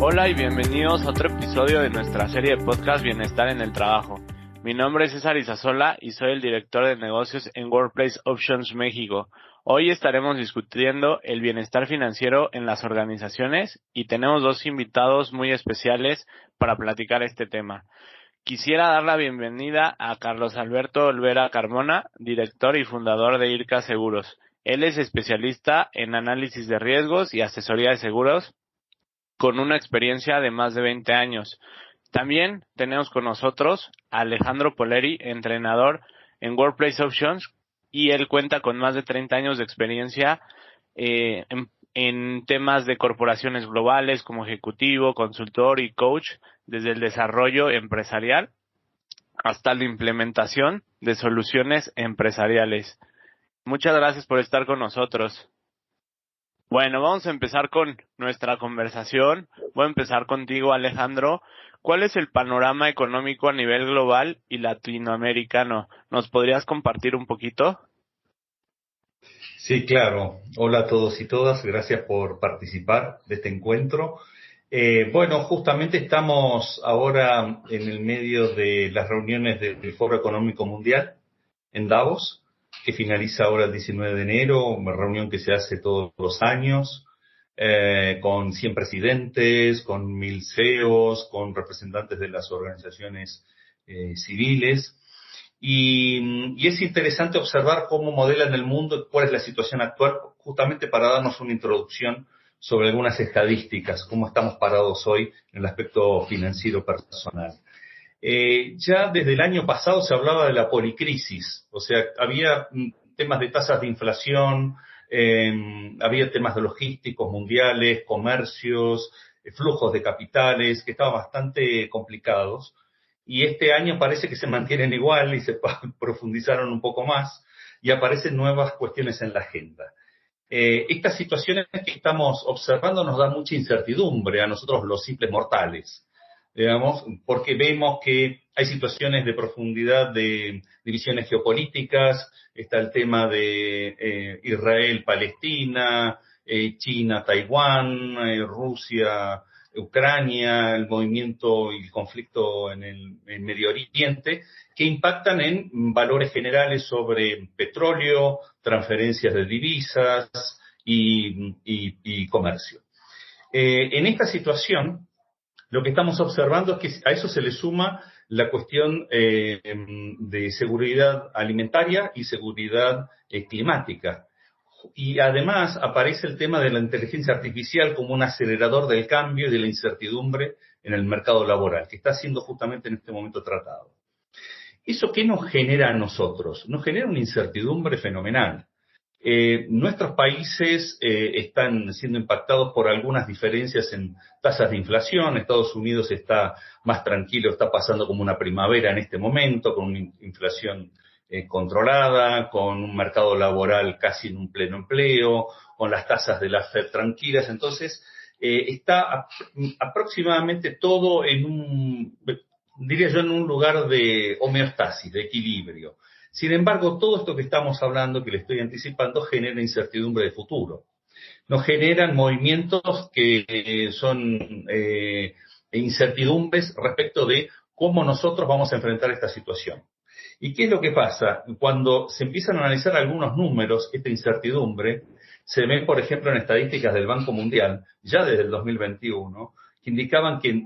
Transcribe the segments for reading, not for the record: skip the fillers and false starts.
Hola y bienvenidos a otro episodio de nuestra serie de podcast Bienestar en el Trabajo. Mi nombre es César Izazola y soy el director de negocios en Workplace Options México. Hoy estaremos discutiendo el bienestar financiero en las organizaciones y tenemos dos invitados muy especiales para platicar este tema. Quisiera dar la bienvenida a Carlos Alberto Olvera Carmona, director y fundador de IRCA Seguros. Él es especialista en análisis de riesgos y asesoría de seguros, con una experiencia de más de 20 años. También tenemos con nosotros a Alejandro Poleri, entrenador en Workplace Options, y él cuenta con más de 30 años de experiencia en temas de corporaciones globales como ejecutivo, consultor y coach, desde el desarrollo empresarial hasta la implementación de soluciones empresariales. Muchas gracias por estar con nosotros. Bueno, vamos a empezar con nuestra conversación. Voy a empezar contigo, Alejandro. ¿Cuál es el panorama económico a nivel global y latinoamericano? ¿Nos podrías compartir un poquito? Sí, claro. Hola a todos y todas. Gracias por participar de este encuentro. Bueno, justamente estamos ahora en el medio de las reuniones del Foro Económico Mundial en Davos, que finaliza ahora el 19 de enero, una reunión que se hace todos los años, con 100 presidentes, con 1000 CEOs, con representantes de las organizaciones civiles. Y es interesante observar cómo modelan el mundo, cuál es la situación actual, justamente para darnos una introducción sobre algunas estadísticas, cómo estamos parados hoy en el aspecto financiero personal. Ya desde el año pasado se hablaba de la policrisis, o sea, había temas de tasas de inflación, había temas de logísticos mundiales, comercios, flujos de capitales, que estaban bastante complicados. Y este año parece que se mantienen igual y se profundizaron un poco más y aparecen nuevas cuestiones en la agenda. Estas situaciones que estamos observando nos dan mucha incertidumbre a nosotros los simples mortales, digamos, porque vemos que hay situaciones de profundidad de divisiones geopolíticas, está el tema de Israel-Palestina, China-Taiwán, Rusia, Ucrania, el movimiento y el conflicto en el Medio Oriente, que impactan en valores generales sobre petróleo, transferencias de divisas y comercio. En esta situación, lo que estamos observando es que a eso se le suma la cuestión de seguridad alimentaria y seguridad climática. Y además aparece el tema de la inteligencia artificial como un acelerador del cambio y de la incertidumbre en el mercado laboral, que está siendo justamente en este momento tratado. ¿Eso qué nos genera a nosotros? Nos genera una incertidumbre fenomenal. Nuestros países están siendo impactados por algunas diferencias en tasas de inflación. Estados Unidos está más tranquilo, está pasando como una primavera en este momento, con una inflación controlada, con un mercado laboral casi en un pleno empleo, con las tasas de la Fed tranquilas. Entonces, está aproximadamente todo en diría yo, en un lugar de homeostasis, de equilibrio. Sin embargo, todo esto que estamos hablando, que le estoy anticipando, genera incertidumbre de futuro. Nos generan movimientos que son incertidumbres respecto de cómo nosotros vamos a enfrentar esta situación. ¿Y qué es lo que pasa? Cuando se empiezan a analizar algunos números, esta incertidumbre se ve, por ejemplo, en estadísticas del Banco Mundial, ya desde el 2021, que indicaban que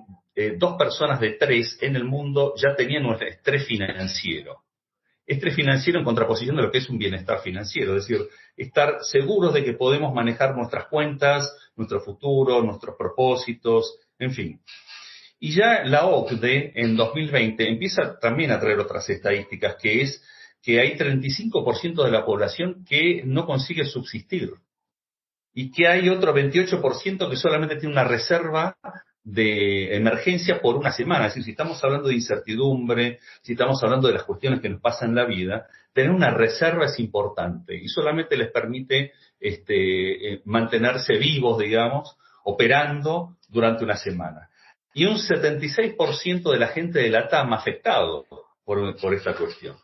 2 personas de 3 en el mundo ya tenían un estrés financiero. Estrés financiero en contraposición de lo que es un bienestar financiero, es decir, estar seguros de que podemos manejar nuestras cuentas, nuestro futuro, nuestros propósitos, en fin. Y ya la OCDE en 2020 empieza también a traer otras estadísticas, que es que hay 35% de la población que no consigue subsistir y que hay otro 28% que solamente tiene una reserva de emergencia por una semana. Es decir, si estamos hablando de incertidumbre, si estamos hablando de las cuestiones que nos pasan en la vida, tener una reserva es importante y solamente les permite mantenerse vivos, digamos, operando durante una semana. Y un 76% de la gente de la TAM afectado por esta cuestión.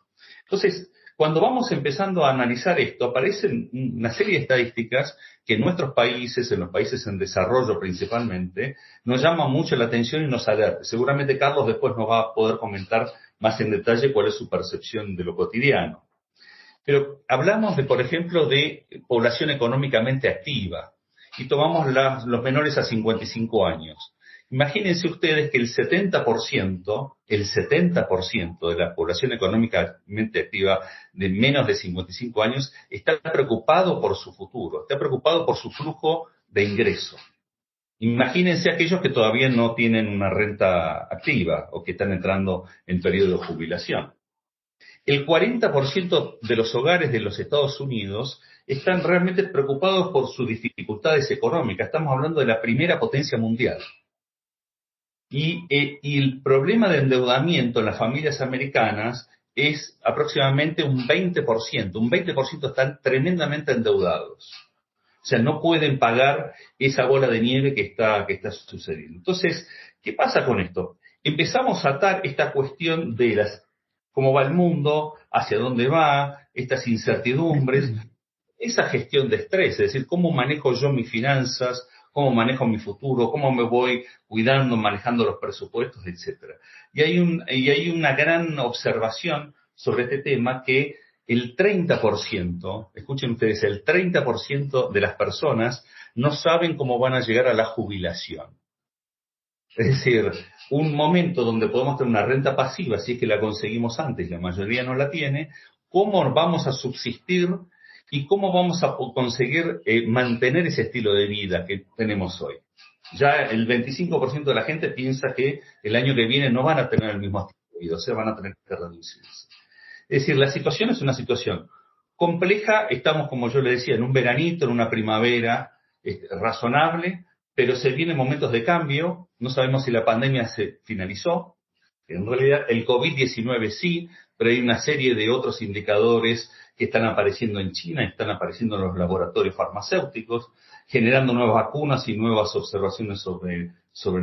Entonces, Cuando vamos empezando a analizar esto, aparecen una serie de estadísticas que en nuestros países, en los países en desarrollo principalmente, nos llaman mucho la atención y nos alerta. Seguramente Carlos después nos va a poder comentar más en detalle cuál es su percepción de lo cotidiano. Pero hablamos de, por ejemplo, de población económicamente activa y tomamos los menores a 55 años. Imagínense ustedes que el 70% de la población económicamente activa de menos de 55 años está preocupado por su futuro, está preocupado por su flujo de ingreso. Imagínense aquellos que todavía no tienen una renta activa o que están entrando en periodo de jubilación. El 40% de los hogares de los Estados Unidos están realmente preocupados por sus dificultades económicas. Estamos hablando de la primera potencia mundial. Y el problema de endeudamiento en las familias americanas es aproximadamente un 20%. Un 20% están tremendamente endeudados. O sea, no pueden pagar esa bola de nieve que está sucediendo. Entonces, ¿qué pasa con esto? Empezamos a atar esta cuestión de cómo va el mundo, hacia dónde va, estas incertidumbres, esa gestión de estrés, es decir, cómo manejo yo mis finanzas, cómo manejo mi futuro, cómo me voy cuidando, manejando los presupuestos, etcétera. Y hay una gran observación sobre este tema que el 30%, escuchen ustedes, el 30% de las personas no saben cómo van a llegar a la jubilación. Es decir, un momento donde podemos tener una renta pasiva, si es que la conseguimos antes, la mayoría no la tiene, cómo vamos a subsistir y cómo vamos a conseguir mantener ese estilo de vida que tenemos hoy. Ya el 25% de la gente piensa que el año que viene no van a tener el mismo estilo de vida, o sea, van a tener que reducirse. Es decir, la situación es una situación compleja, estamos, como yo le decía, en un veranito, en una primavera razonable, pero se vienen momentos de cambio, no sabemos si la pandemia se finalizó, en realidad el COVID-19 sí, pero hay una serie de otros indicadores que están apareciendo en China, están apareciendo en los laboratorios farmacéuticos, generando nuevas vacunas y nuevas observaciones sobre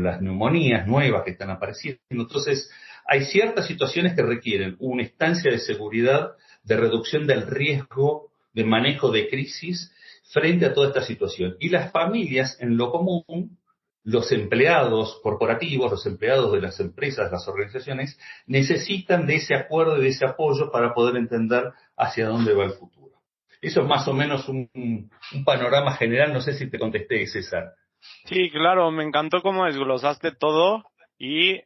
las neumonías nuevas que están apareciendo. Entonces, hay ciertas situaciones que requieren una instancia de seguridad, de reducción del riesgo, de manejo de crisis frente a toda esta situación. Y las familias, en lo común, los empleados corporativos, los empleados de las empresas, las organizaciones, necesitan de ese acuerdo y de ese apoyo para poder entender hacia dónde va el futuro. Eso es más o menos un panorama general, no sé si te contesté, César. Sí, claro, me encantó cómo desglosaste todo y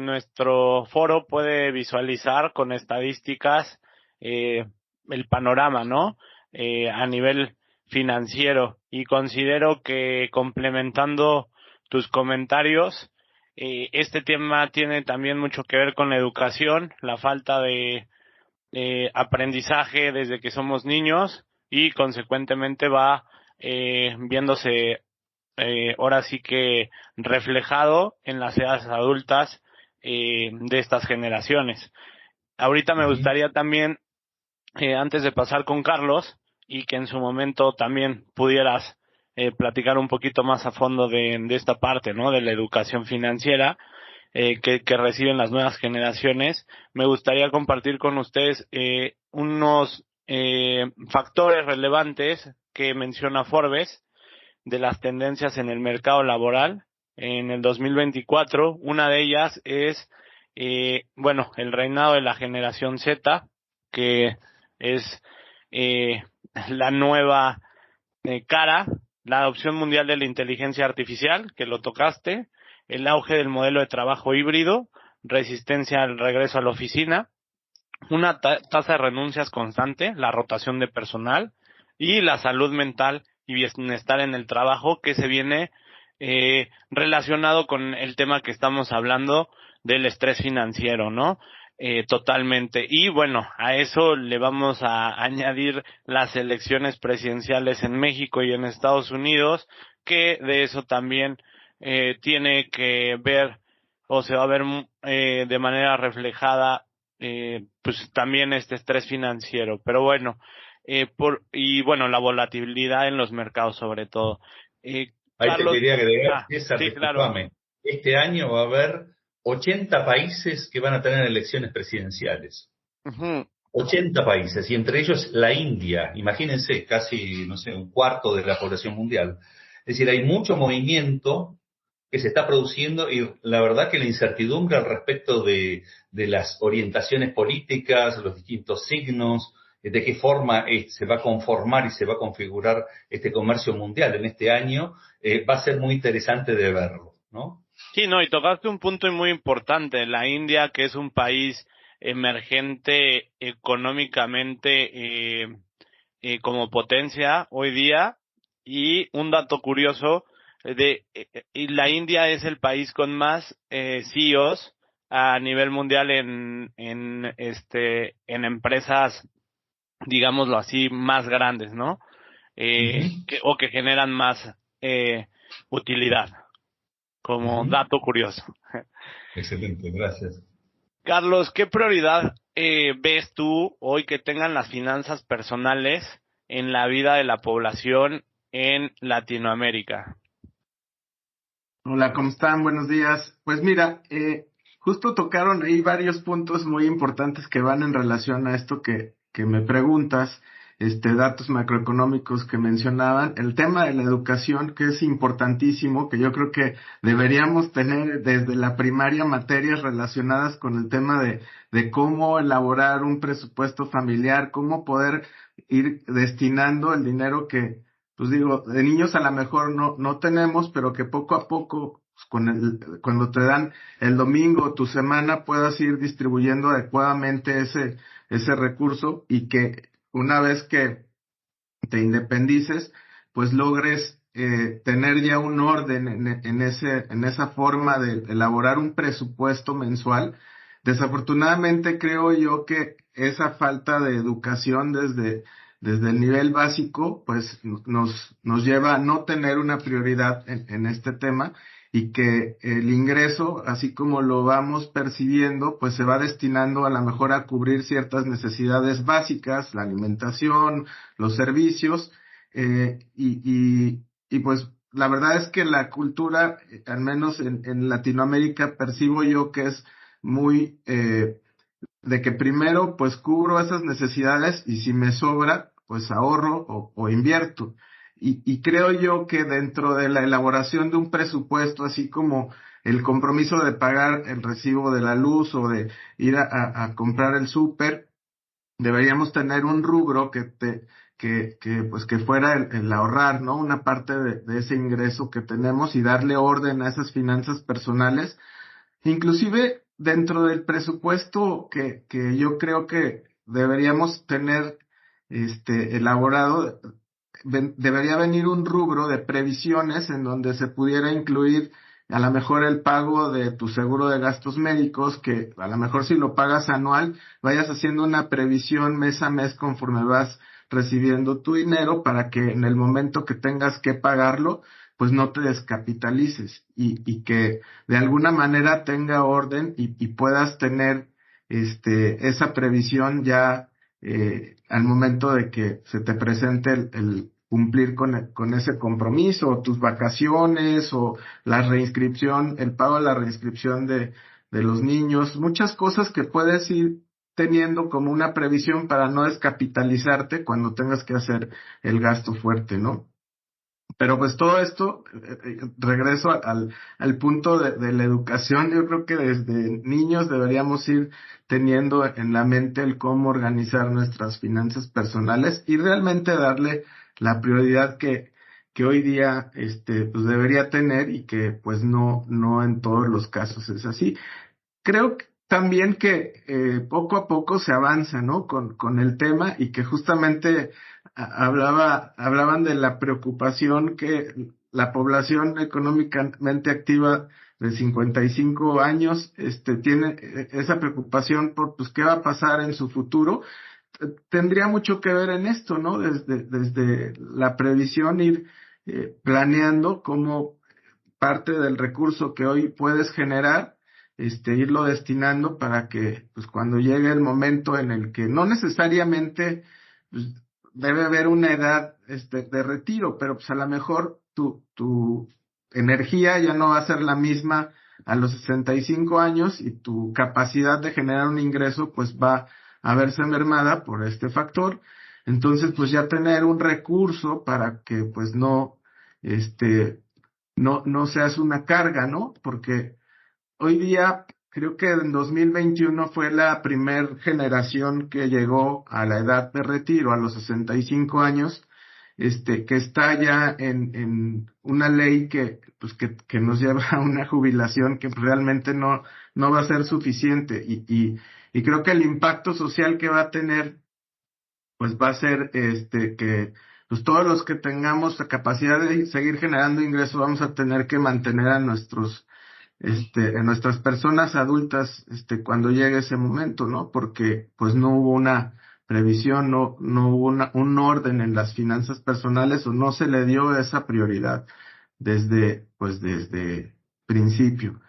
nuestro foro puede visualizar con estadísticas el panorama, ¿no? A nivel financiero, y considero que, complementando tus comentarios, este tema tiene también mucho que ver con la educación, la falta de aprendizaje desde que somos niños, y consecuentemente va viéndose ahora sí que reflejado en las edades adultas de estas generaciones. Ahorita me gustaría también, antes de pasar con Carlos, y que en su momento también pudieras platicar un poquito más a fondo de esta parte, ¿no? De la educación financiera que reciben las nuevas generaciones, me gustaría compartir con ustedes unos factores relevantes que menciona Forbes de las tendencias en el mercado laboral en el 2024. Una de ellas es, el reinado de la generación Z, que es la nueva cara, la adopción mundial de la inteligencia artificial, que lo tocaste, el auge del modelo de trabajo híbrido, resistencia al regreso a la oficina, una tasa de renuncias constante, la rotación de personal y la salud mental y bienestar en el trabajo, que se viene relacionado con el tema que estamos hablando del estrés financiero, ¿no? Totalmente. Y bueno, a eso le vamos a añadir las elecciones presidenciales en México y en Estados Unidos, que de eso también tiene que ver, o se va a ver de manera reflejada pues también este estrés financiero. Pero bueno, la volatilidad en los mercados sobre todo. Ahí Carlos, te quería agregar, César, sí, claro. discúlpame, este año va a haber 80 países que van a tener elecciones presidenciales. Uh-huh. 80 países, y entre ellos la India, imagínense, casi, no sé, un cuarto de la población mundial. Es decir, hay mucho movimiento que se está produciendo y la verdad que la incertidumbre al respecto de las orientaciones políticas, los distintos signos, de qué forma se va a conformar y se va a configurar este comercio mundial en este año, va a ser muy interesante de verlo, ¿no? Sí, no, y tocaste un punto muy importante. La India, que es un país emergente económicamente como potencia hoy día, y un dato curioso y la India es el país con más CEOs a nivel mundial en empresas, digámoslo así, más grandes, ¿no? Ujú, O que generan más utilidad, como ujú. dato curioso. Excelente, gracias. Carlos, ¿qué prioridad ves tú hoy que tengan las finanzas personales en la vida de la población en Latinoamérica? Hola, ¿cómo están? Buenos días. Pues mira, justo tocaron ahí varios puntos muy importantes que van en relación a esto que me preguntas, datos macroeconómicos que mencionaban, el tema de la educación, que es importantísimo, que yo creo que deberíamos tener desde la primaria materias relacionadas con el tema de cómo elaborar un presupuesto familiar, cómo poder ir destinando el dinero que pues digo, de niños a lo mejor no tenemos, pero que poco a poco, pues, cuando te dan el domingo tu semana, puedas ir distribuyendo adecuadamente ese recurso y que una vez que te independices, pues logres tener ya un orden en esa forma de elaborar un presupuesto mensual. Desafortunadamente creo yo que esa falta de educación desde el nivel básico, pues nos lleva a no tener una prioridad en este tema y que el ingreso, así como lo vamos percibiendo, pues se va destinando a lo mejor a cubrir ciertas necesidades básicas, la alimentación, los servicios, y pues la verdad es que la cultura, al menos en Latinoamérica, percibo yo que es muy de que primero pues cubro esas necesidades y si me sobra, pues ahorro o invierto. Y creo yo que dentro de la elaboración de un presupuesto, así como el compromiso de pagar el recibo de la luz o de ir a comprar el súper, deberíamos tener un rubro pues que fuera el ahorrar, ¿no? Una parte de ese ingreso que tenemos y darle orden a esas finanzas personales. Inclusive dentro del presupuesto que yo creo que deberíamos tener elaborado, debería venir un rubro de previsiones en donde se pudiera incluir a lo mejor el pago de tu seguro de gastos médicos, que a lo mejor si lo pagas anual, vayas haciendo una previsión mes a mes conforme vas recibiendo tu dinero para que en el momento que tengas que pagarlo, pues no te descapitalices y que de alguna manera tenga orden y puedas tener esa previsión ya al momento de que se te presente el cumplir con ese compromiso, o tus vacaciones, o la reinscripción, el pago de la reinscripción de los niños, muchas cosas que puedes ir teniendo como una previsión para no descapitalizarte cuando tengas que hacer el gasto fuerte, ¿no? Pero pues todo esto, regreso al punto de la educación, yo creo que desde niños deberíamos ir teniendo en la mente el cómo organizar nuestras finanzas personales y realmente darle la prioridad que hoy día pues debería tener y que pues no en todos los casos es así. Creo también que poco a poco se avanza, ¿no? Con el tema y que justamente hablaban de la preocupación que la población económicamente activa de 55 años, tiene esa preocupación por, pues, qué va a pasar en su futuro. Tendría mucho que ver en esto, ¿no? Desde la previsión ir planeando cómo parte del recurso que hoy puedes generar, irlo destinando para que, pues, cuando llegue el momento en el que no necesariamente, pues, debe haber una edad, de retiro, pero pues a lo mejor tu energía ya no va a ser la misma a los 65 años y tu capacidad de generar un ingreso, pues va a verse mermada por este factor. Entonces, pues ya tener un recurso para que pues no seas una carga, ¿no? Porque hoy día, creo que en 2021 fue la primer generación que llegó a la edad de retiro, a los 65 años, que está ya en una ley que nos lleva a una jubilación que realmente no va a ser suficiente. Y creo que el impacto social que va a tener, pues va a ser que pues todos los que tengamos la capacidad de seguir generando ingresos vamos a tener que mantener a en nuestras personas adultas, cuando llegue ese momento, ¿no? Porque pues no hubo una previsión, no hubo un orden en las finanzas personales, o no se le dio esa prioridad desde principio.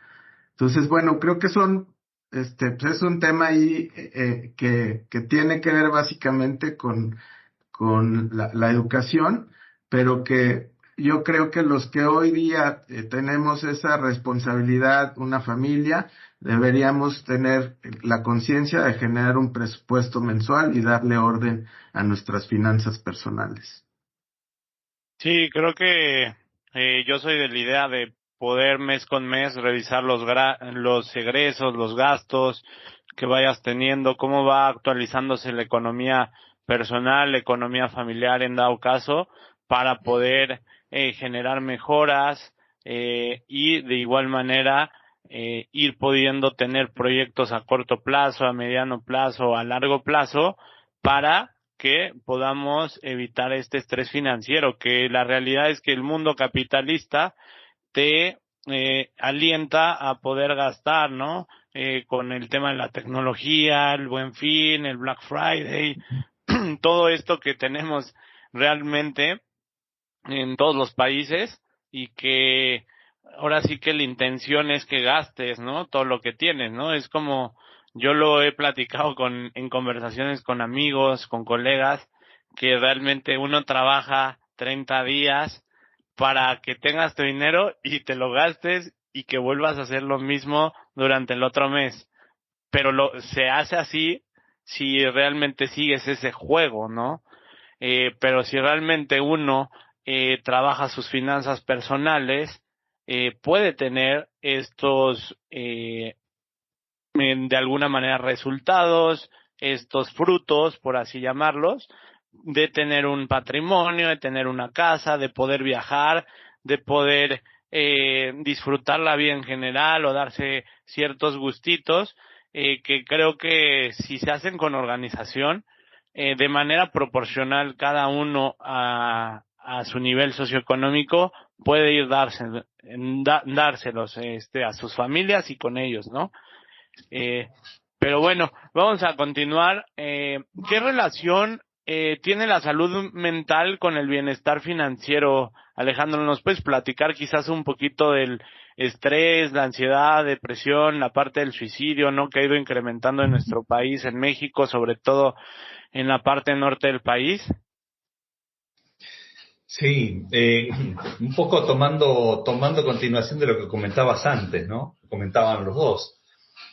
Entonces, bueno, creo que pues es un tema ahí que tiene que ver básicamente con la educación, pero que yo creo que los que hoy día tenemos esa responsabilidad, una familia, deberíamos tener la conciencia de generar un presupuesto mensual y darle orden a nuestras finanzas personales. Sí, creo que yo soy de la idea de poder mes con mes revisar los egresos, los gastos que vayas teniendo, cómo va actualizándose la economía personal, la economía familiar en dado caso, para poder generar mejoras y de igual manera ir pudiendo tener proyectos a corto plazo, a mediano plazo, a largo plazo, para que podamos evitar este estrés financiero, que la realidad es que el mundo capitalista te alienta a poder gastar, ¿no? Con el tema de la tecnología, el Buen Fin, el Black Friday, todo esto que tenemos realmente en todos los países, y que ahora sí que la intención es que gastes, ¿no? Todo lo que tienes, ¿no? Es como yo lo he platicado en conversaciones con amigos, con colegas, que realmente uno trabaja 30 días para que tengas tu dinero y te lo gastes y que vuelvas a hacer lo mismo durante el otro mes. Pero se hace así si realmente sigues ese juego, ¿no? Pero si realmente uno trabaja sus finanzas personales, puede tener estos, de alguna manera, resultados, estos frutos, por así llamarlos, de tener un patrimonio, de tener una casa, de poder viajar, de poder disfrutar la vida en general o darse ciertos gustitos, que creo que si se hacen con organización, de manera proporcional cada uno a su nivel socioeconómico, puede ir dárselos a sus familias y con ellos, ¿no? Pero bueno, vamos a continuar. ¿Qué relación tiene la salud mental con el bienestar financiero? Alejandro, ¿nos puedes platicar quizás un poquito del estrés, la ansiedad, depresión, la parte del suicidio, ¿no? Que ha ido incrementando en nuestro país, en México, sobre todo en la parte norte del país. Sí, un poco tomando continuación de lo que comentabas antes, ¿no? Comentaban los dos.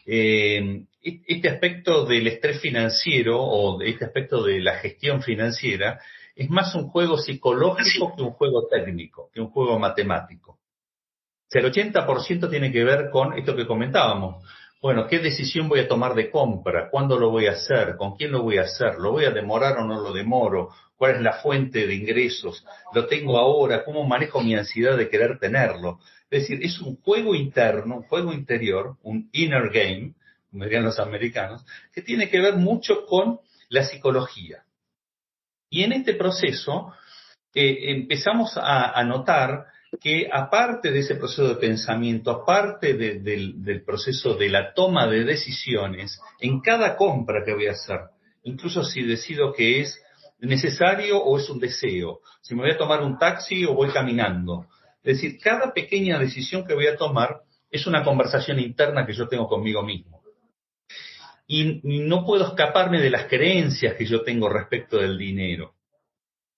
Este aspecto del estrés financiero o este aspecto de la gestión financiera es más un juego psicológico que un juego técnico, que un juego matemático. O sea, el 80% tiene que ver con esto que comentábamos. Bueno, ¿qué decisión voy a tomar de compra? ¿Cuándo lo voy a hacer? ¿Con quién lo voy a hacer? ¿Lo voy a demorar o no lo demoro? ¿Cuál es la fuente de ingresos? ¿Lo tengo ahora? ¿Cómo manejo mi ansiedad de querer tenerlo? Es decir, es un juego interno, un juego interior, un inner game, como dirían los americanos, que tiene que ver mucho con la psicología. Y en este proceso empezamos a notar que aparte de ese proceso de pensamiento, aparte del proceso de la toma de decisiones, en cada compra que voy a hacer, incluso si decido que es necesario o es un deseo, si me voy a tomar un taxi o voy caminando, es decir, cada pequeña decisión que voy a tomar es una conversación interna que yo tengo conmigo mismo. Y no puedo escaparme de las creencias que yo tengo respecto del dinero.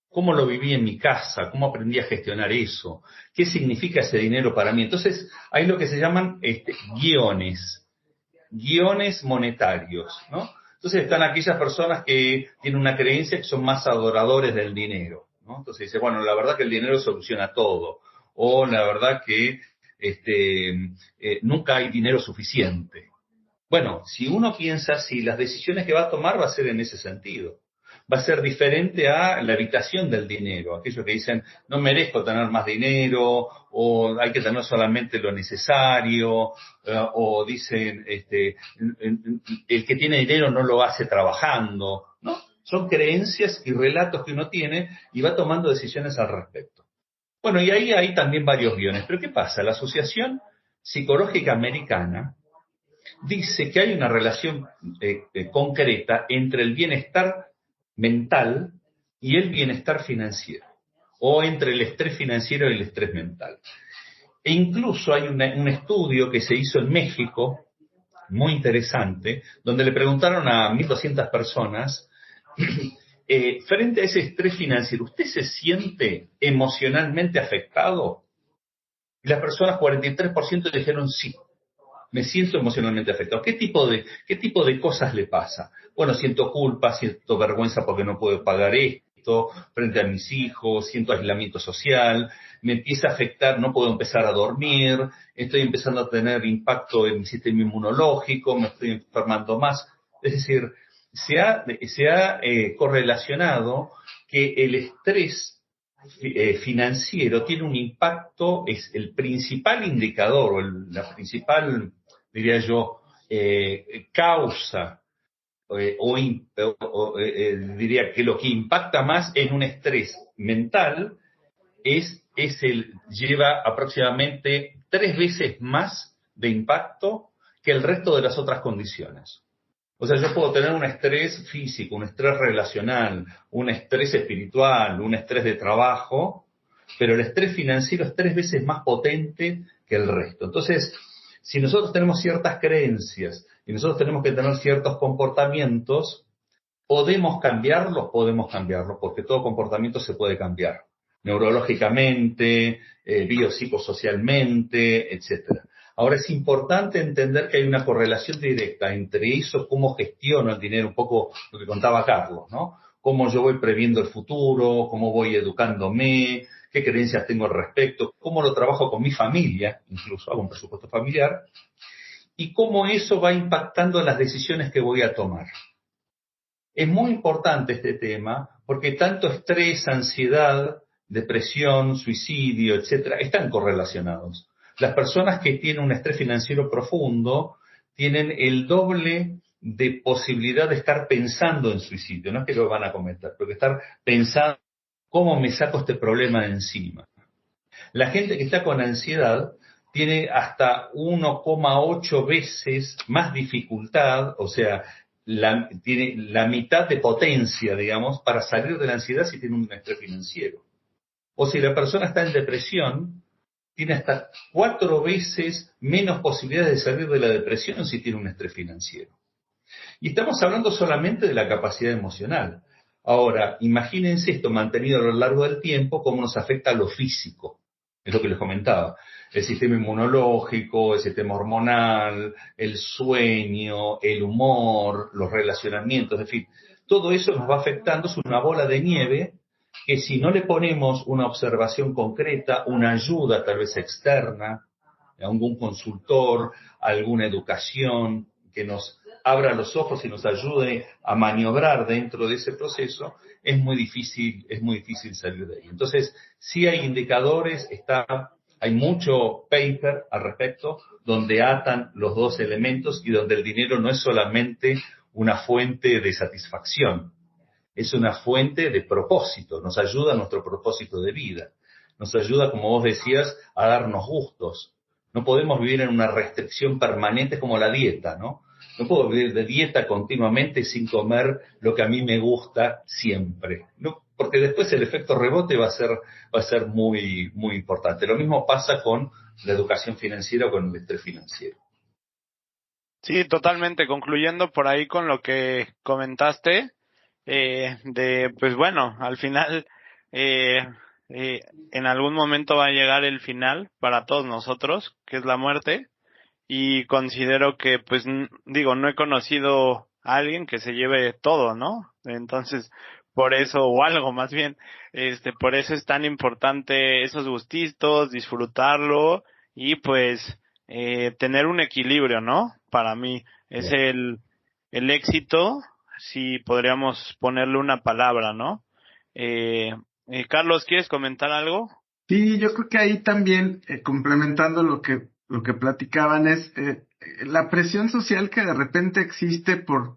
¿Cómo lo viví en mi casa? ¿Cómo aprendí a gestionar eso? ¿Qué significa ese dinero para mí? Entonces, hay lo que se llaman guiones monetarios, ¿no? Entonces están aquellas personas que tienen una creencia que son más adoradores del dinero, ¿no? Entonces dice, bueno, la verdad que el dinero soluciona todo, o la verdad que nunca hay dinero suficiente. Bueno, si uno piensa así, las decisiones que va a tomar va a ser en ese sentido. Va a ser diferente a la evitación del dinero. Aquellos que dicen, no merezco tener más dinero, o hay que tener solamente lo necesario, o dicen, el que tiene dinero no lo hace trabajando, ¿no? Son creencias y relatos que uno tiene y va tomando decisiones al respecto. Bueno, y ahí hay también varios guiones. Pero ¿qué pasa? La Asociación Psicológica Americana dice que hay una relación concreta entre el bienestar mental y el bienestar financiero, o entre el estrés financiero y el estrés mental. E incluso hay un estudio que se hizo en México, muy interesante, donde le preguntaron a 1.200 personas, frente a ese estrés financiero, ¿usted se siente emocionalmente afectado? Y las personas, 43% dijeron sí. Me siento emocionalmente afectado. ¿Qué tipo de cosas le pasa? Bueno, siento culpa, siento vergüenza porque no puedo pagar esto frente a mis hijos, siento aislamiento social, me empieza a afectar, no puedo empezar a dormir, estoy empezando a tener impacto en mi sistema inmunológico, me estoy enfermando más. Es decir, se ha correlacionado que el estrés financiero tiene un impacto, es el principal indicador, o la principal, diría yo, causa, diría que lo que impacta más en un estrés mental lleva aproximadamente 3 veces más de impacto que el resto de las otras condiciones. O sea, yo puedo tener un estrés físico, un estrés relacional, un estrés espiritual, un estrés de trabajo, pero el estrés financiero es 3 veces más potente que el resto. Entonces, si nosotros tenemos ciertas creencias y nosotros tenemos que tener ciertos comportamientos, podemos cambiarlos, porque todo comportamiento se puede cambiar, neurológicamente, biopsicosocialmente, etcétera. Ahora es importante entender que hay una correlación directa entre eso, cómo gestiono el dinero, un poco lo que contaba Carlos, ¿no? Cómo yo voy previendo el futuro, cómo voy educándome, qué creencias tengo al respecto, cómo lo trabajo con mi familia, incluso hago un presupuesto familiar, y cómo eso va impactando las decisiones que voy a tomar. Es muy importante este tema porque tanto estrés, ansiedad, depresión, suicidio, etcétera, están correlacionados. Las personas que tienen un estrés financiero profundo tienen el doble de posibilidad de estar pensando en suicidio. No es que lo van a cometer, pero que estar pensando cómo me saco este problema de encima. La gente que está con ansiedad tiene hasta 1,8 veces más dificultad, o sea, tiene la mitad de potencia, digamos, para salir de la ansiedad si tiene un estrés financiero. O si la persona está en depresión, tiene hasta 4 veces menos posibilidades de salir de la depresión si tiene un estrés financiero. Y estamos hablando solamente de la capacidad emocional. Ahora, imagínense esto mantenido a lo largo del tiempo, cómo nos afecta a lo físico. Es lo que les comentaba. El sistema inmunológico, el sistema hormonal, el sueño, el humor, los relacionamientos, en fin. Todo eso nos va afectando, es una bola de nieve que si no le ponemos una observación concreta, una ayuda tal vez externa, algún consultor, alguna educación que nos abra los ojos y nos ayude a maniobrar dentro de ese proceso, es muy difícil salir de ahí. Entonces, sí hay indicadores, hay mucho paper al respecto, donde atan los dos elementos y donde el dinero no es solamente una fuente de satisfacción, es una fuente de propósito, nos ayuda a nuestro propósito de vida, nos ayuda, como vos decías, a darnos gustos. No podemos vivir en una restricción permanente como la dieta, ¿no? No puedo vivir de dieta continuamente sin comer lo que a mí me gusta siempre, ¿no? Porque después el efecto rebote va a ser muy, muy importante. Lo mismo pasa con la educación financiera o con el estrés financiero. Sí, totalmente. Concluyendo por ahí con lo que comentaste, pues bueno, al final, en algún momento va a llegar el final para todos nosotros, que es la muerte, y considero que, pues, no he conocido alguien que se lleve todo, ¿no? Entonces, por eso, o algo más bien, por eso es tan importante esos gustitos, disfrutarlo y pues tener un equilibrio, ¿no? Para mí es el éxito, si podríamos ponerle una palabra, ¿no? Carlos, ¿quieres comentar algo? Sí, yo creo que ahí también, complementando lo que platicaban, es la presión social que de repente existe por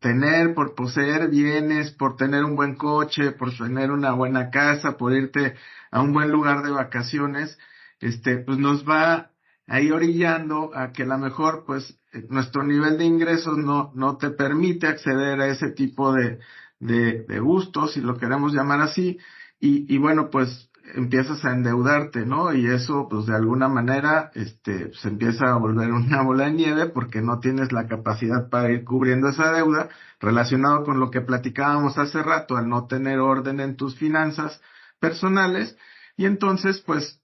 tener, por poseer bienes, por tener un buen coche, por tener una buena casa, por irte a un buen lugar de vacaciones, pues nos va ahí orillando a que a lo mejor, pues, nuestro nivel de ingresos no te permite acceder a ese tipo de gustos, si lo queremos llamar así, y bueno, pues, empiezas a endeudarte, ¿no? Y eso, pues de alguna manera, se empieza a volver una bola de nieve porque no tienes la capacidad para ir cubriendo esa deuda, relacionado con lo que platicábamos hace rato, al no tener orden en tus finanzas personales, y entonces, pues,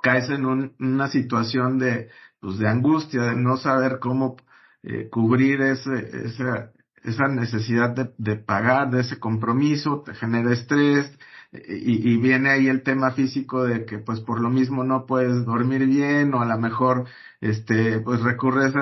caes en una situación pues, de angustia, de no saber cómo cubrir esa necesidad de pagar, de ese compromiso, te genera estrés, y viene ahí el tema físico de que pues por lo mismo no puedes dormir bien, o a lo mejor pues recurres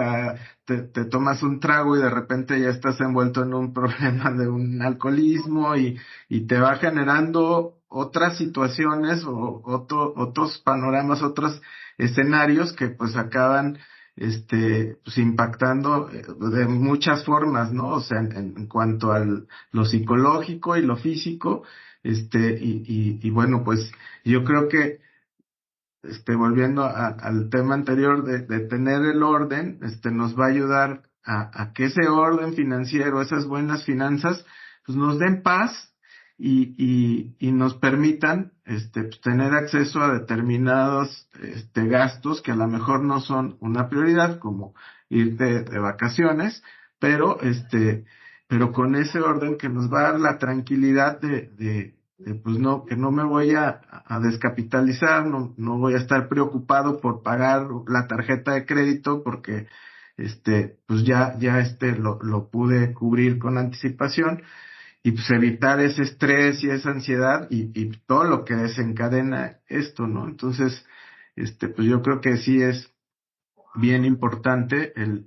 te tomas un trago y de repente ya estás envuelto en un problema de un alcoholismo, y te va generando otras situaciones o otros panoramas, otros escenarios que pues acaban pues impactando de muchas formas, ¿no? O sea, en cuanto a lo psicológico y lo físico, y bueno, pues yo creo que volviendo al tema anterior de tener el orden, nos va a ayudar a que ese orden financiero, esas buenas finanzas, pues nos den paz y nos permitan, pues, tener acceso a determinados, gastos que a lo mejor no son una prioridad, como ir de vacaciones, pero, pero con ese orden que nos va a dar la tranquilidad pues no, que no me voy a descapitalizar, no voy a estar preocupado por pagar la tarjeta de crédito porque pues ya lo pude cubrir con anticipación, y pues evitar ese estrés y esa ansiedad y todo lo que desencadena esto, ¿no? Entonces, pues yo creo que sí es bien importante el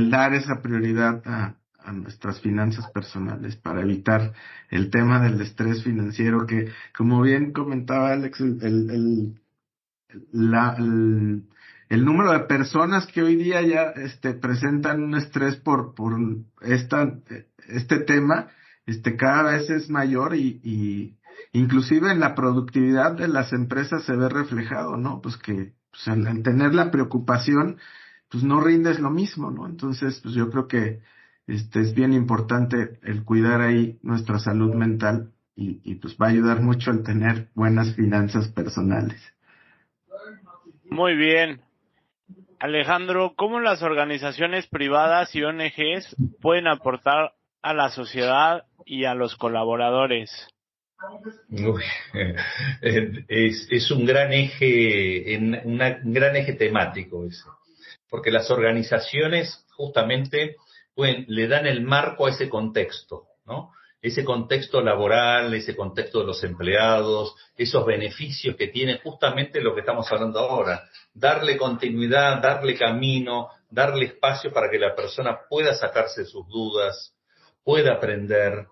dar esa prioridad a nuestras finanzas personales para evitar el tema del estrés financiero que, como bien comentaba Alex, la, el, el número de personas que hoy día ya presentan un estrés por este tema, cada vez es mayor, y inclusive en la productividad de las empresas se ve reflejado, ¿no? Pues que pues al tener la preocupación, pues no rindes lo mismo, ¿no? Entonces, pues yo creo que es bien importante el cuidar ahí nuestra salud mental, y pues va a ayudar mucho el tener buenas finanzas personales. Muy bien. Alejandro, ¿cómo las organizaciones privadas y ONGs pueden aportar a la sociedad y a los colaboradores? Uy, es un gran eje, un gran eje temático ese, porque las organizaciones justamente le dan el marco a ese contexto, ¿no? Ese contexto laboral, ese contexto de los empleados, esos beneficios que tiene justamente lo que estamos hablando ahora, darle continuidad, darle camino, darle espacio para que la persona pueda sacarse sus dudas, pueda aprender,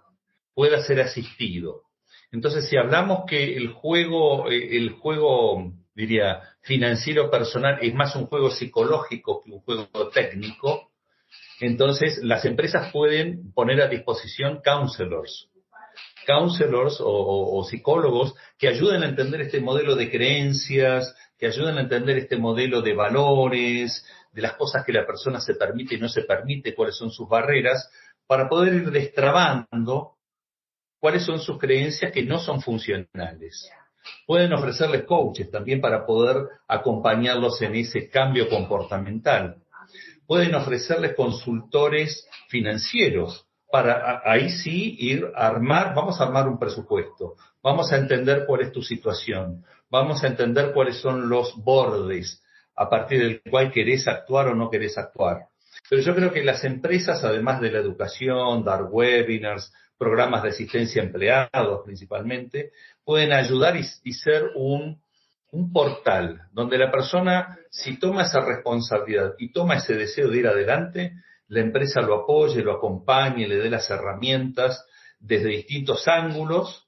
pueda ser asistido. Entonces, si hablamos que el juego, diría, financiero personal es más un juego psicológico que un juego técnico, entonces las empresas pueden poner a disposición counselors o psicólogos que ayuden a entender este modelo de creencias, que ayuden a entender este modelo de valores, de las cosas que la persona se permite y no se permite, cuáles son sus barreras, para poder ir destrabando cuáles son sus creencias que no son funcionales. Pueden ofrecerles coaches también para poder acompañarlos en ese cambio comportamental. Pueden ofrecerles consultores financieros para ahí sí ir a armar, vamos a armar un presupuesto, vamos a entender cuál es tu situación, vamos a entender cuáles son los bordes a partir del cual querés actuar o no querés actuar. Pero yo creo que las empresas, además de la educación, dar webinars, programas de asistencia a empleados principalmente, pueden ayudar y ser un portal donde la persona, si toma esa responsabilidad y toma ese deseo de ir adelante, la empresa lo apoye, lo acompañe, le dé las herramientas desde distintos ángulos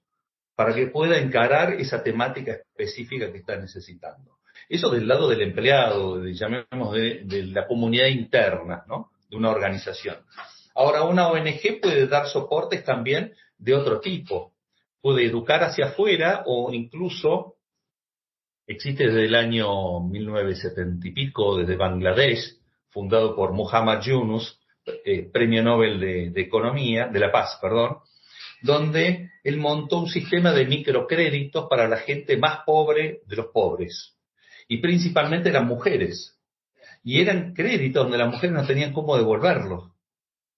para que pueda encarar esa temática específica que está necesitando. Eso del lado del empleado, llamemos de la comunidad interna, ¿no? De una organización. Ahora, una ONG puede dar soportes también de otro tipo. Puede educar hacia afuera o incluso existe desde el año 1970 y pico, desde Bangladesh, fundado por Muhammad Yunus, Premio Nobel de Economía, de la Paz, perdón, donde él montó un sistema de microcréditos para la gente más pobre de los pobres, y principalmente las mujeres. Y eran créditos donde las mujeres no tenían cómo devolverlos,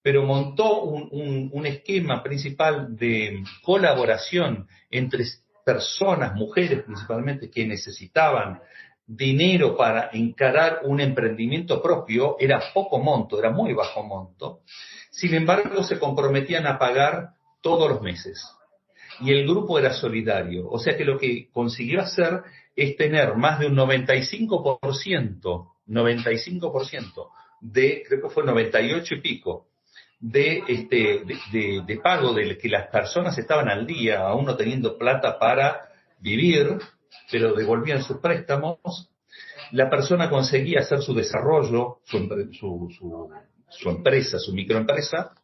pero montó un esquema principal de colaboración entre personas, mujeres principalmente, que necesitaban dinero para encarar un emprendimiento propio. Era poco monto, era muy bajo monto. Sin embargo, se comprometían a pagar todos los meses. Y el grupo era solidario. O sea que lo que consiguió hacer es tener más de un 95% de, creo que fue 98 y pico, de pago de que las personas estaban al día, aún no teniendo plata para vivir, pero devolvían sus préstamos. La persona conseguía hacer su desarrollo, su empresa, su microempresa,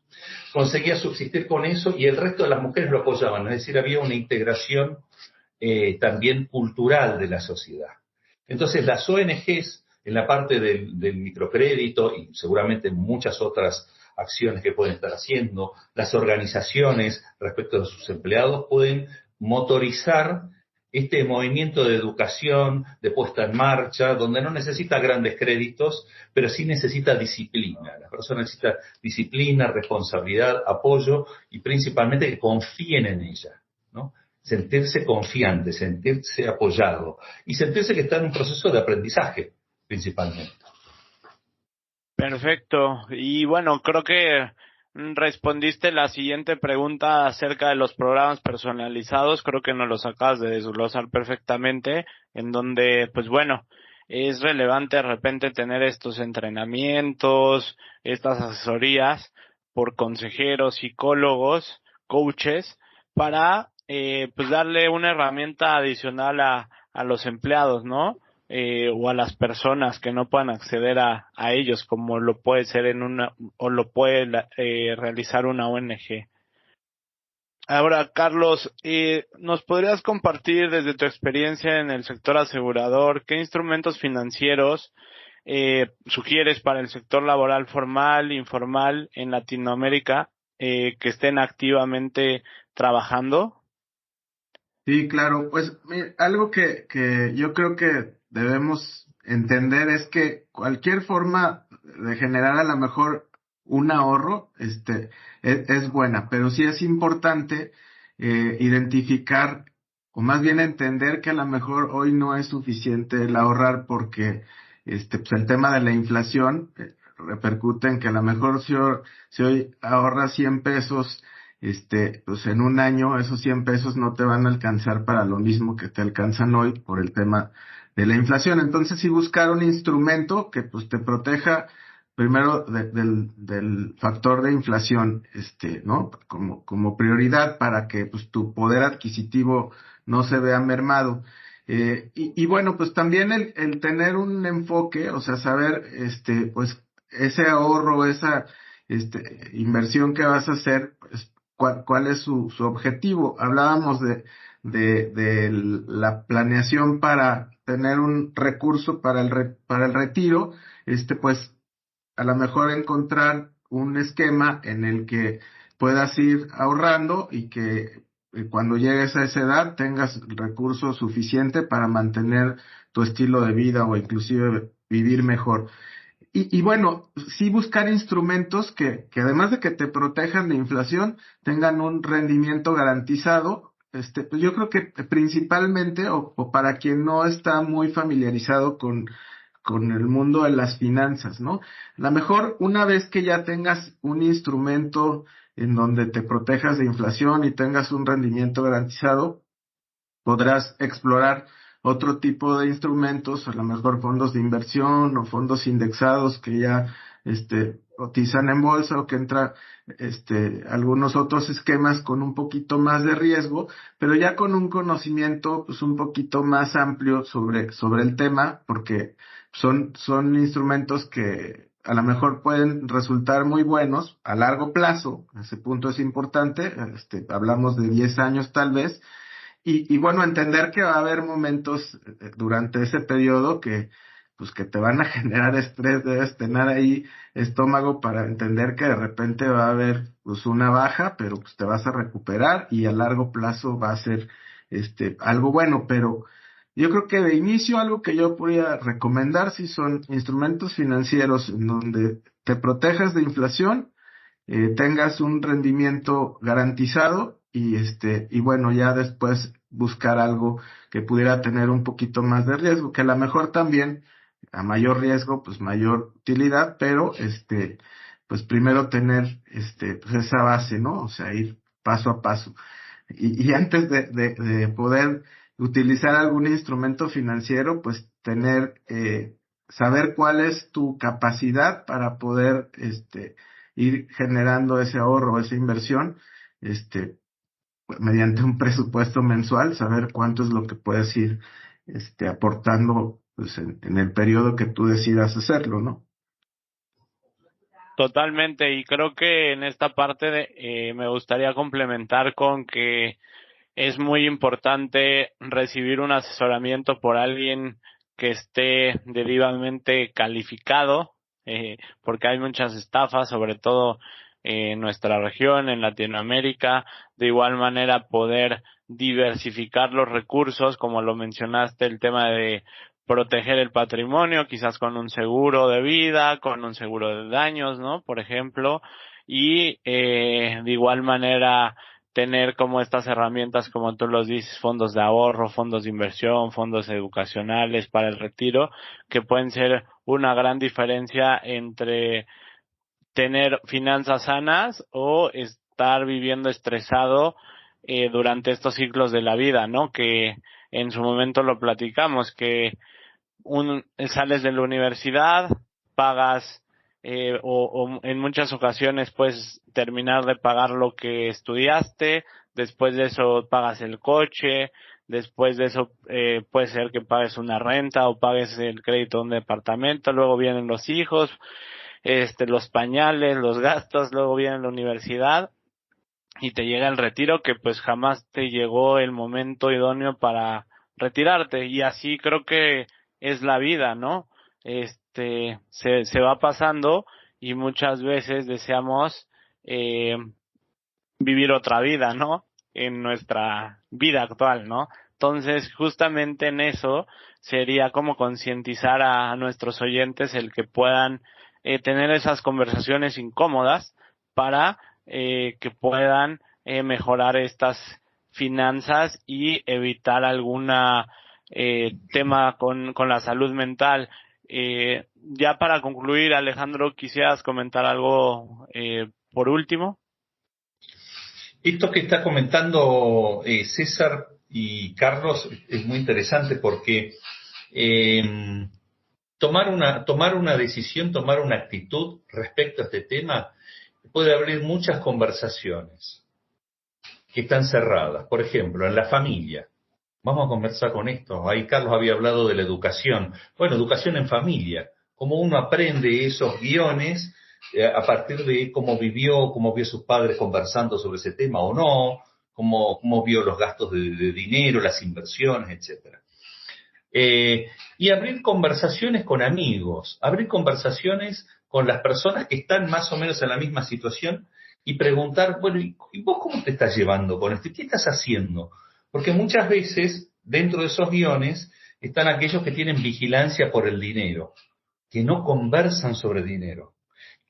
conseguía subsistir con eso y el resto de las mujeres lo apoyaban. Es decir, había una integración también cultural de la sociedad. Entonces, las ONGs, en la parte del microcrédito y seguramente muchas otras acciones que pueden estar haciendo, las organizaciones respecto a sus empleados pueden motorizar este movimiento de educación, de puesta en marcha, donde no necesita grandes créditos, pero sí necesita disciplina. La persona necesita disciplina, responsabilidad, apoyo y principalmente que confíen en ella, ¿no? Sentirse confiante, sentirse apoyado y sentirse que está en un proceso de aprendizaje, principalmente. Perfecto. Y bueno, creo que respondiste la siguiente pregunta acerca de los programas personalizados. Creo que nos los acabas de desglosar perfectamente, en donde, pues bueno, es relevante de repente tener estos entrenamientos, estas asesorías por consejeros, psicólogos, coaches, para pues darle una herramienta adicional a los empleados, ¿no? O a las personas que no puedan acceder a ellos, como lo puede ser o lo puede realizar una ONG. Ahora, Carlos, ¿nos podrías compartir desde tu experiencia en el sector asegurador qué instrumentos financieros sugieres para el sector laboral formal, informal en Latinoamérica que estén activamente trabajando? Sí, claro, pues algo que yo creo que debemos entender es que cualquier forma de generar a lo mejor un ahorro, es buena, pero sí es importante identificar, o más bien entender que a lo mejor hoy no es suficiente el ahorrar porque pues el tema de la inflación repercute en que a lo mejor si hoy ahorras 100 pesos, pues en un año esos 100 pesos no te van a alcanzar para lo mismo que te alcanzan hoy por el tema de la inflación. Entonces, sí buscar un instrumento que pues te proteja primero del factor de inflación, ¿no? Como prioridad para que pues tu poder adquisitivo no se vea mermado. Y bueno, pues también el tener un enfoque, o sea, saber, pues ese ahorro, esa, inversión que vas a hacer, pues, cuál es su objetivo. Hablábamos de la planeación para tener un recurso para el retiro, pues a lo mejor encontrar un esquema en el que puedas ir ahorrando y que cuando llegues a esa edad tengas recursos suficiente para mantener tu estilo de vida o inclusive vivir mejor. Y bueno, sí buscar instrumentos que además de que te protejan de inflación, tengan un rendimiento garantizado. Pues yo creo que principalmente, o para quien no está muy familiarizado con con el mundo de las finanzas, ¿no? A lo mejor una vez que ya tengas un instrumento en donde te protejas de inflación y tengas un rendimiento garantizado, podrás explorar otro tipo de instrumentos, a lo mejor fondos de inversión o fondos indexados que ya cotizan en bolsa, o que entra algunos otros esquemas con un poquito más de riesgo, pero ya con un conocimiento pues un poquito más amplio sobre el tema, porque son instrumentos que a lo mejor pueden resultar muy buenos a largo plazo. Ese punto es importante. Hablamos de 10 años tal vez. Y bueno, entender que va a haber momentos durante ese periodo que te van a generar estrés. Debes tener ahí estómago para entender que de repente va a haber pues una baja, pero pues te vas a recuperar y a largo plazo va a ser algo bueno. Pero yo creo que de inicio algo que yo podría recomendar si son instrumentos financieros en donde te protejas de inflación, tengas un rendimiento garantizado, y bueno, ya después buscar algo que pudiera tener un poquito más de riesgo, que a lo mejor también a mayor riesgo pues mayor utilidad, pero pues primero tener pues esa base, ¿no? O sea, ir paso a paso. Y antes de poder utilizar algún instrumento financiero, pues saber cuál es tu capacidad para poder ir generando ese ahorro, esa inversión, mediante un presupuesto mensual, saber cuánto es lo que puedes ir aportando pues en el periodo que tú decidas hacerlo, ¿no? Totalmente, y creo que en esta parte me gustaría complementar con que es muy importante recibir un asesoramiento por alguien que esté debidamente calificado, porque hay muchas estafas, sobre todo en nuestra región, en Latinoamérica. De igual manera, poder diversificar los recursos, como lo mencionaste, el tema de proteger el patrimonio, quizás con un seguro de vida, con un seguro de daños, ¿no? Por ejemplo, y de igual manera tener como estas herramientas, como tú los dices, fondos de ahorro, fondos de inversión, fondos educacionales para el retiro, que pueden ser una gran diferencia entre tener finanzas sanas o estar viviendo estresado durante estos ciclos de la vida, ¿no? Que en su momento lo platicamos, que sales de la universidad, pagas o en muchas ocasiones puedes terminar de pagar lo que estudiaste, después de eso pagas el coche, después de eso puede ser que pagues una renta o pagues el crédito de un departamento, luego vienen los hijos, los pañales, los gastos, luego viene la universidad y te llega el retiro, que pues jamás te llegó el momento idóneo retirarte. Y así creo que es la vida, ¿no? Se va pasando y muchas veces deseamos vivir otra vida, ¿no? En nuestra vida actual, ¿no? Entonces, justamente en eso sería como concientizar a nuestros oyentes el que puedan tener esas conversaciones incómodas para que puedan mejorar estas finanzas y evitar alguna tema con la salud mental. Ya para concluir, Alejandro, ¿quisieras comentar algo por último? Esto que está comentando César y Carlos es muy interesante porque tomar una decisión, tomar una actitud respecto a este tema puede abrir muchas conversaciones que están cerradas. Por ejemplo, en la familia. Vamos a conversar con esto. Ahí Carlos había hablado de la educación. Bueno, educación en familia. Cómo uno aprende esos guiones a partir de cómo vio sus padres conversando sobre ese tema o no, cómo vio los gastos de dinero, las inversiones, etcétera. Y abrir conversaciones con amigos, abrir conversaciones con las personas que están más o menos en la misma situación y preguntar, bueno, ¿y vos cómo te estás llevando con esto? ¿Qué estás haciendo? Porque muchas veces, dentro de esos guiones, están aquellos que tienen vigilancia por el dinero, que no conversan sobre dinero,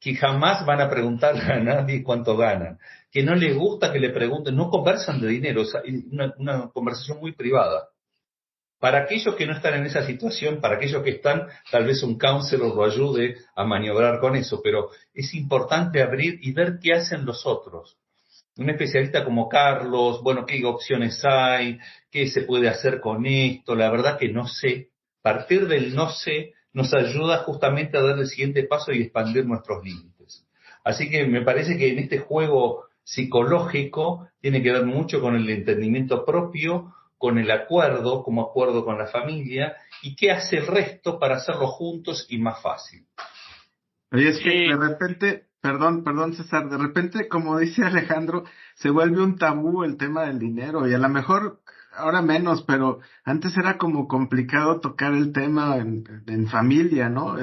que jamás van a preguntarle a nadie cuánto ganan, que no les gusta que le pregunten, no conversan de dinero, es una conversación muy privada. Para aquellos que no están en esa situación, para aquellos que están, tal vez un counselor lo ayude a maniobrar con eso, pero es importante abrir y ver qué hacen los otros. Un especialista como Carlos, bueno, qué opciones hay, qué se puede hacer con esto, la verdad que no sé. Partir del no sé nos ayuda justamente a dar el siguiente paso y expandir nuestros límites. Así que me parece que en este juego psicológico tiene que ver mucho con el entendimiento propio, con el acuerdo, como acuerdo con la familia, y qué hace el resto para hacerlo juntos y más fácil. Oye, es que de Sí, repente, perdón César, de repente, como dice Alejandro, se vuelve un tabú el tema del dinero y a lo mejor ahora menos, pero antes era como complicado tocar el tema en familia, ¿no?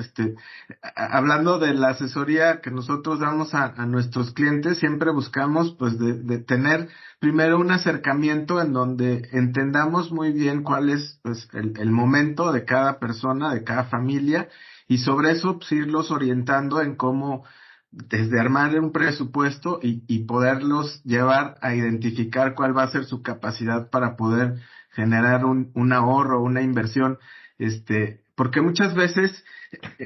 Hablando de la asesoría que nosotros damos a nuestros clientes, siempre buscamos pues de tener primero un acercamiento en donde entendamos muy bien cuál es pues el momento de cada persona, de cada familia y sobre eso pues, irlos orientando en cómo desde armar un presupuesto y poderlos llevar a identificar cuál va a ser su capacidad para poder generar un ahorro, una inversión, porque muchas veces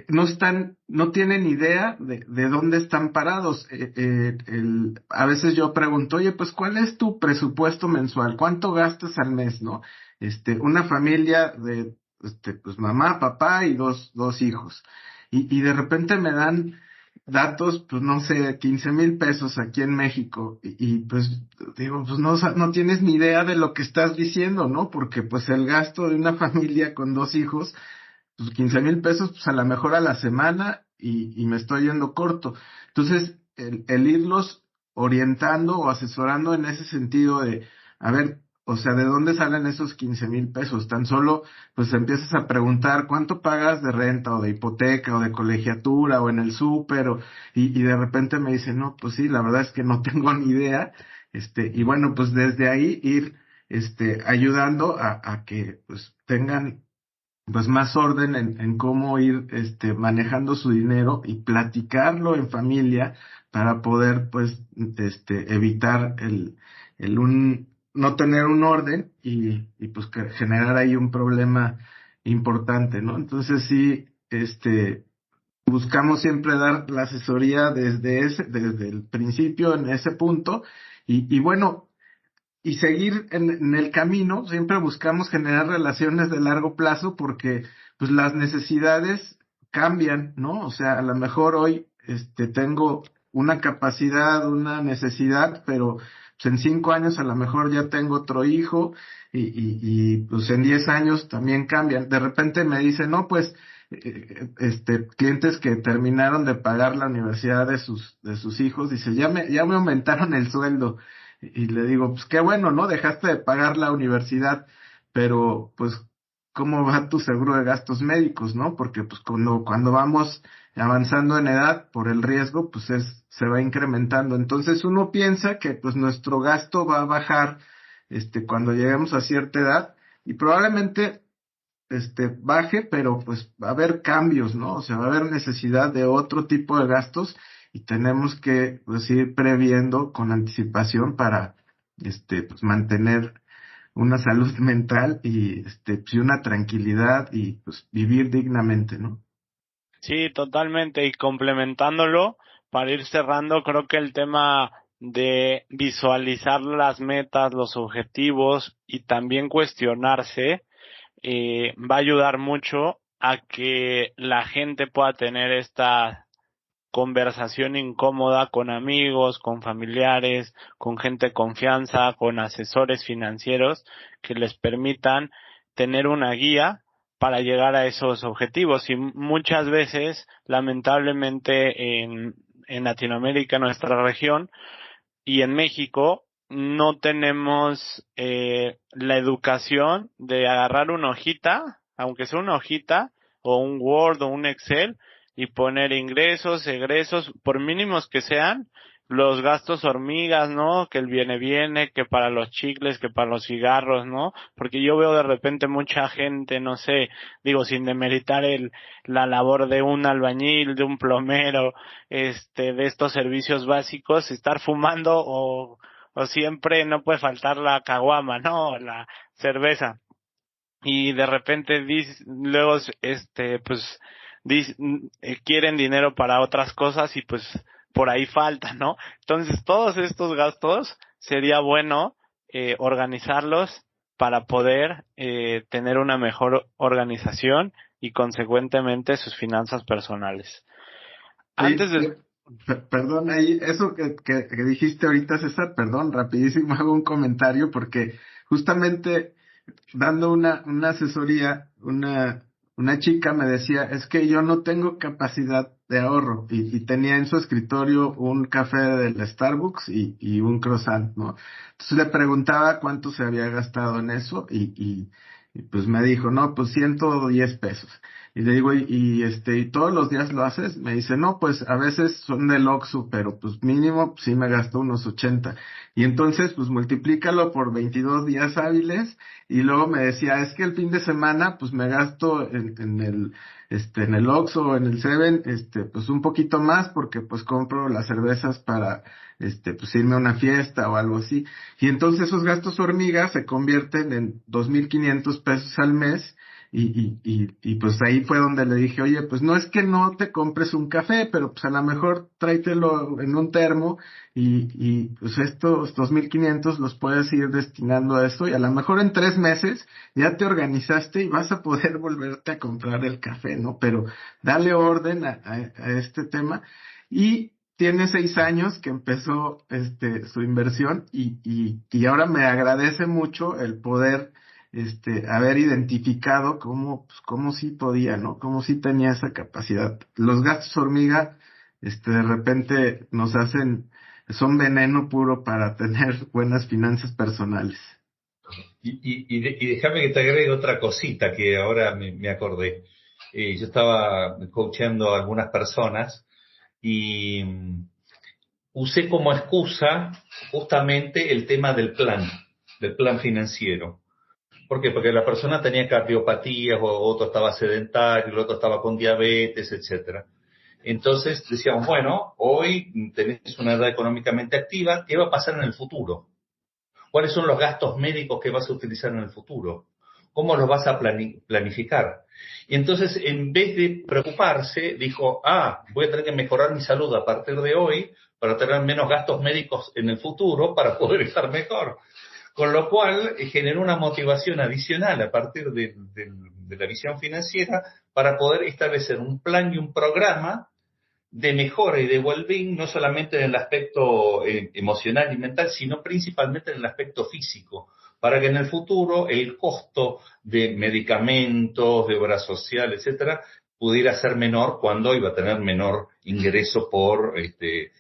no tienen idea de dónde están parados. A veces yo pregunto, oye, pues, ¿cuál es tu presupuesto mensual? ¿Cuánto gastas al mes, no? Una familia de, pues, mamá, papá y dos hijos. Y de repente me dan datos, pues no sé, 15,000 pesos aquí en México. Pues digo, pues no tienes ni idea de lo que estás diciendo, ¿no? Porque pues el gasto de una familia con dos hijos, pues 15,000 pesos, pues a lo mejor a la semana y me estoy yendo corto. Entonces, el irlos orientando o asesorando en ese sentido de, a ver, o sea, ¿de dónde salen esos 15,000 pesos? Tan solo, pues empiezas a preguntar cuánto pagas de renta o de hipoteca o de colegiatura o en el súper y de repente me dicen, no, pues sí, la verdad es que no tengo ni idea. Y bueno, pues desde ahí ir, ayudando a que, pues, tengan pues más orden en cómo ir manejando su dinero y platicarlo en familia para poder pues evitar el no tener un orden y pues generar ahí un problema importante, ¿no? Entonces sí, buscamos siempre dar la asesoría desde el principio en ese punto y bueno, y seguir en el camino, siempre buscamos generar relaciones de largo plazo porque pues las necesidades cambian, ¿no? O sea, a lo mejor hoy tengo una capacidad, una necesidad, pero pues en 5 años a lo mejor ya tengo otro hijo pues en 10 años también cambian. De repente me dicen, no, pues clientes que terminaron de pagar la universidad de sus hijos, dice, ya me aumentaron el sueldo. Y le digo, pues qué bueno, ¿no? Dejaste de pagar la universidad, pero pues, ¿cómo va tu seguro de gastos médicos, no? Porque pues cuando vamos avanzando en edad por el riesgo, pues se va incrementando. Entonces uno piensa que pues nuestro gasto va a bajar, cuando lleguemos a cierta edad y probablemente baje, pero pues va a haber cambios, ¿no? O sea, va a haber necesidad de otro tipo de gastos y tenemos que pues ir previendo con anticipación para pues mantener una salud mental y pues, y una tranquilidad y pues vivir dignamente, ¿no? sí, totalmente. Y complementándolo, para ir cerrando, creo que el tema de visualizar las metas, los objetivos y también cuestionarse va a ayudar mucho a que la gente pueda tener esta conversación incómoda con amigos, con familiares, con gente de confianza, con asesores financieros que les permitan tener una guía para llegar a esos objetivos. Y muchas veces, lamentablemente, en Latinoamérica, en nuestra región, y en México no tenemos la educación de agarrar una hojita, aunque sea una hojita, o un Word o un Excel, y poner ingresos, egresos, por mínimos que sean, los gastos hormigas, ¿no? Que el viene, que para los chicles, que para los cigarros, ¿no? Porque yo veo de repente mucha gente, no sé, digo, sin demeritar la labor de un albañil, de un plomero, de estos servicios básicos, estar fumando o siempre no puede faltar la caguama, ¿no? La cerveza. y de repente luego pues quieren dinero para otras cosas y pues por ahí falta, ¿no? Entonces todos estos gastos sería bueno organizarlos para poder tener una mejor organización y consecuentemente sus finanzas personales. Oye, perdón, ahí, eso que dijiste ahorita, César, perdón, rapidísimo hago un comentario porque justamente dando una asesoría, una chica me decía, es que yo no tengo capacidad de ahorro y tenía en su escritorio un café del Starbucks y un croissant, ¿no? Entonces le preguntaba cuánto se había gastado en eso y pues me dijo, no, pues 110 pesos. Y le digo, ¿y todos los días lo haces? Me dice, no, pues a veces son del Oxxo, pero pues mínimo sí me gasto unos 80. Y entonces pues multiplícalo por 22 días hábiles y luego me decía, es que el fin de semana pues me gasto en el Oxxo o en el Seven, pues un poquito más porque pues compro las cervezas para pues irme a una fiesta o algo así. Y entonces esos gastos hormigas se convierten en 2,500 pesos al mes. Y pues ahí fue donde le dije, oye, pues no es que no te compres un café, pero pues a lo mejor tráetelo en un termo y pues estos 2,500 los puedes ir destinando a esto y a lo mejor en 3 meses ya te organizaste y vas a poder volverte a comprar el café, ¿no? Pero dale orden a este tema y tiene 6 años que empezó su inversión y ahora me agradece mucho el poder haber identificado cómo sí podía, ¿no? Cómo sí tenía esa capacidad. Los gastos hormiga, de repente son veneno puro para tener buenas finanzas personales. Y déjame que te agregue otra cosita que ahora me acordé. Yo estaba coachando a algunas personas y usé como excusa justamente el tema del plan financiero. ¿Por qué? Porque la persona tenía cardiopatías, o otro estaba sedentario, el otro estaba con diabetes, etcétera. Entonces decíamos, bueno, hoy tenés una edad económicamente activa, ¿qué va a pasar en el futuro? ¿Cuáles son los gastos médicos que vas a utilizar en el futuro? ¿Cómo los vas a planificar? Y entonces, en vez de preocuparse, dijo, voy a tener que mejorar mi salud a partir de hoy para tener menos gastos médicos en el futuro para poder estar mejor. Con lo cual, generó una motivación adicional a partir de la visión financiera para poder establecer un plan y un programa de mejora y de well-being, no solamente en el aspecto emocional y mental, sino principalmente en el aspecto físico, para que en el futuro el costo de medicamentos, de obra social, etcétera, pudiera ser menor cuando iba a tener menor ingreso por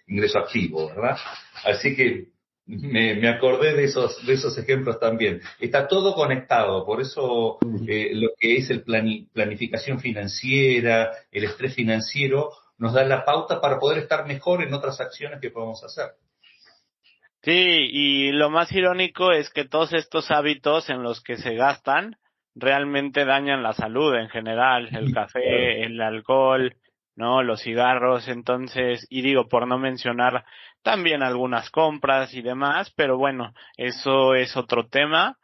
ingreso activo, ¿verdad? Así que me acordé de esos ejemplos también. Está todo conectado, por eso lo que es el planificación financiera, el estrés financiero, nos da la pauta para poder estar mejor en otras acciones que podemos hacer. Sí, y lo más irónico es que todos estos hábitos en los que se gastan realmente dañan la salud en general, el café, el alcohol, ¿no? Los cigarros, entonces, y digo, por no mencionar también algunas compras y demás, pero bueno, eso es otro tema.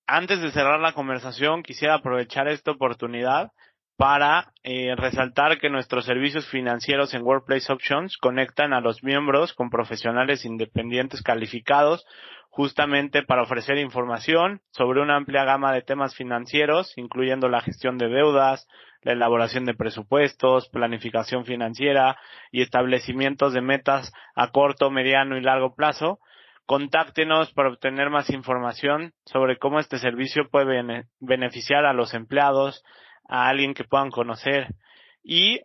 Antes de cerrar la conversación, quisiera aprovechar esta oportunidad para resaltar que nuestros servicios financieros en Workplace Options conectan a los miembros con profesionales independientes calificados justamente para ofrecer información sobre una amplia gama de temas financieros, incluyendo la gestión de deudas, la elaboración de presupuestos, planificación financiera y establecimientos de metas a corto, mediano y largo plazo. Contáctenos para obtener más información sobre cómo este servicio puede beneficiar a los empleados, a alguien que puedan conocer y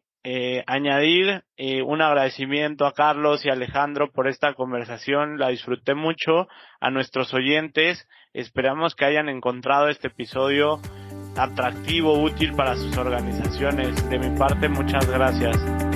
añadir un agradecimiento a Carlos y Alejandro por esta conversación. La disfruté mucho. A nuestros oyentes, esperamos que hayan encontrado este episodio atractivo, útil para sus organizaciones. De mi parte, muchas gracias.